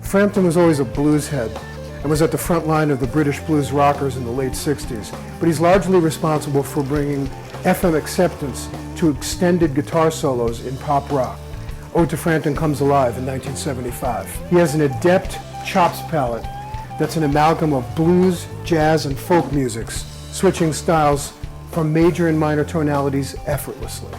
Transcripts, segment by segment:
Frampton was always a blues head and was at the front line of the British blues rockers in the late 60s, but he's largely responsible for bringing FM acceptance to extended guitar solos in pop rock. Ode to Frampton comes alive in 1975. He has an adept chops palette that's an amalgam of blues, jazz, and folk musics, switching styles from major and minor tonalities effortlessly.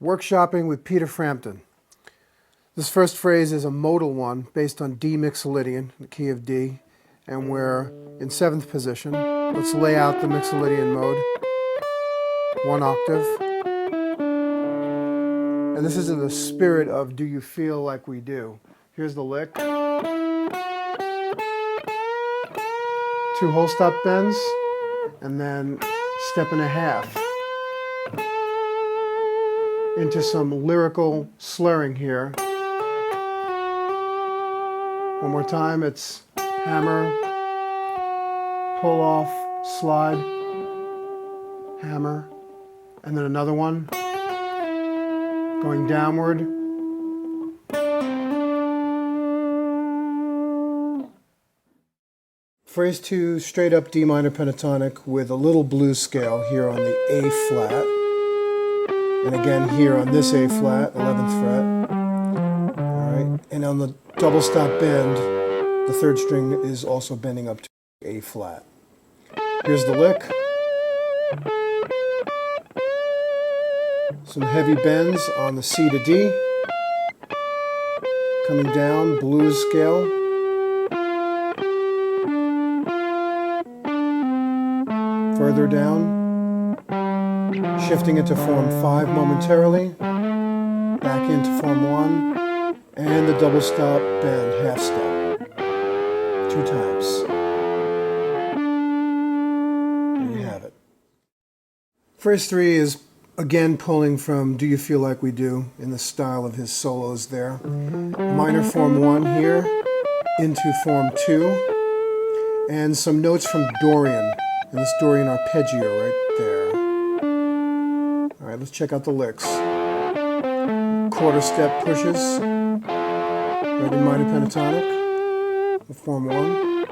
Workshopping with Peter Frampton. This first phrase is a modal one based on D mixolydian, the key of D, and we're in 7th position. Let's lay out the mixolydian mode. 1 octave. And this is in the spirit of Do You Feel Like We Do. Here's the lick. 2 whole stop bends, and then step and a half. Into some lyrical slurring here. One more time, it's hammer, pull off, slide, hammer, and then another one, going downward. Phrase 2, straight up D minor pentatonic with a little blues scale here on the A flat. And again here on this A flat, 11th fret. All right, and on the double stop bend, the 3rd string is also bending up to A flat. Here's the lick. Some heavy bends on the C to D. Coming down, blues scale. Further down. Shifting into form 5 momentarily, back into form 1, and the double stop bend, half step, 2 times. There you have it. Phrase 3 is Again, pulling from Do You Feel Like We Do in the style of his solos there. Minor form 1 here, into form 2, and some notes from Dorian, and this Dorian arpeggio right there. All right, let's check out the licks. Quarter step pushes, right in minor pentatonic, form 1.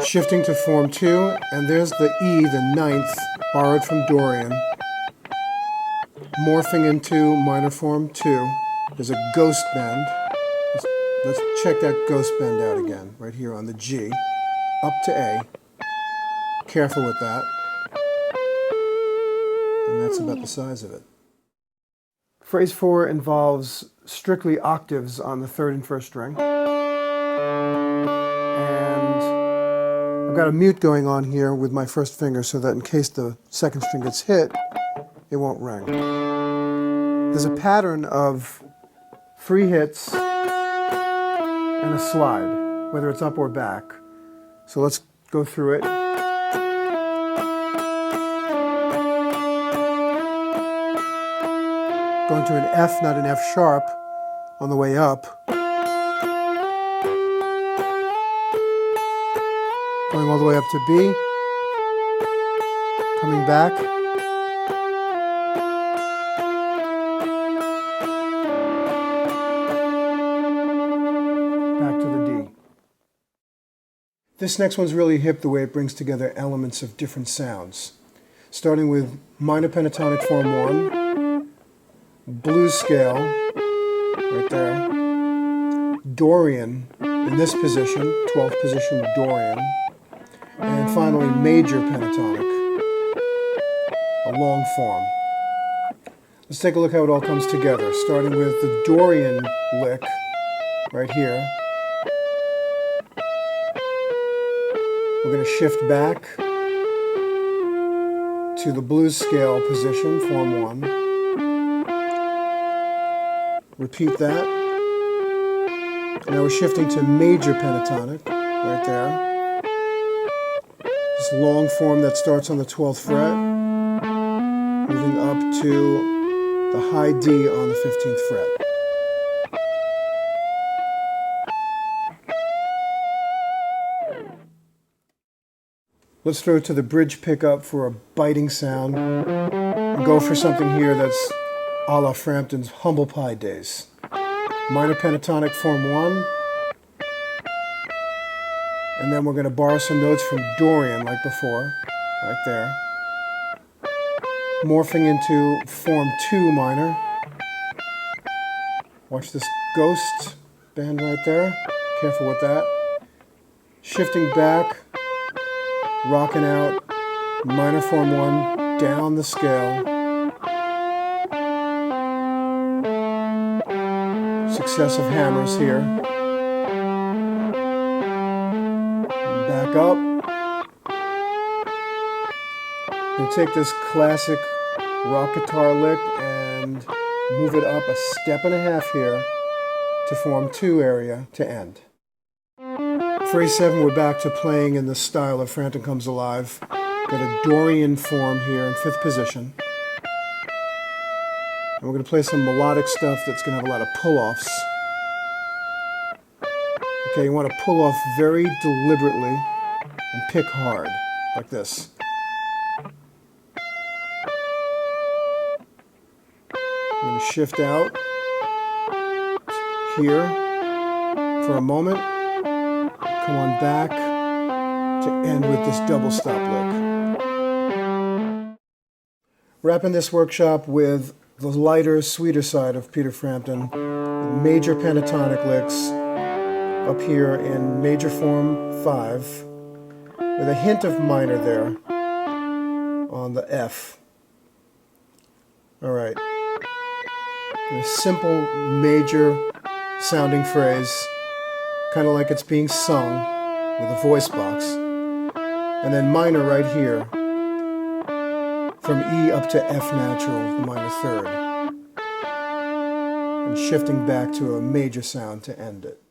Shifting to form 2, and there's the E, the 9th, borrowed from Dorian. Morphing into minor form 2. There's a ghost bend. Let's check that ghost bend out again, right here on the G, up to A. Careful with that. And that's about the size of it. Phrase 4 involves strictly octaves on the 3rd and 1st string. And I've got a mute going on here with my 1st finger so that in case the 2nd string gets hit, it won't ring. There's a pattern of 3 hits and a slide, whether it's up or back. So let's go through it. Going to an F, not an F sharp, on the way up. Going all the way up to B. Coming back. Back to the D. This next one's really hip the way it brings together elements of different sounds. Starting with minor pentatonic form 1, blues scale, right there, Dorian in this position, 12th position Dorian, and finally major pentatonic, a long form. Let's take a look how it all comes together, starting with the Dorian lick, right here. We're going to shift back to the blues scale position, form 1. Repeat that. Now we're shifting to major pentatonic, right there. This long form that starts on the 12th fret, moving up to the high D on the 15th fret. Let's throw it to the bridge pickup for a biting sound and go for something here that's a la Frampton's Humble Pie Days. Minor pentatonic form 1, and then we're going to borrow some notes from Dorian like before, right there. Morphing into form 2 minor. Watch this ghost bend right there. Careful with that. Shifting back, rocking out, minor form 1, down the scale. Successive hammers here. Back up. And take this classic rock guitar lick and move it up a step and a half here to form 2 area to end. Phrase 7, we're back to playing in the style of Frampton Comes Alive. Got a Dorian form here in 5th position. And we're going to play some melodic stuff that's going to have a lot of pull-offs. Okay, you want to pull off very deliberately and pick hard, like this. I'm going to shift out here for a moment. Come on back to end with this double stop lick. Wrapping this workshop with the lighter, sweeter side of Peter Frampton, major pentatonic licks up here in major form 5, with a hint of minor there on the F. All right. A simple major sounding phrase, kind of like it's being sung with a voice box. And then minor right here, from E up to F natural, the minor 3rd. And shifting back to a major sound to end it.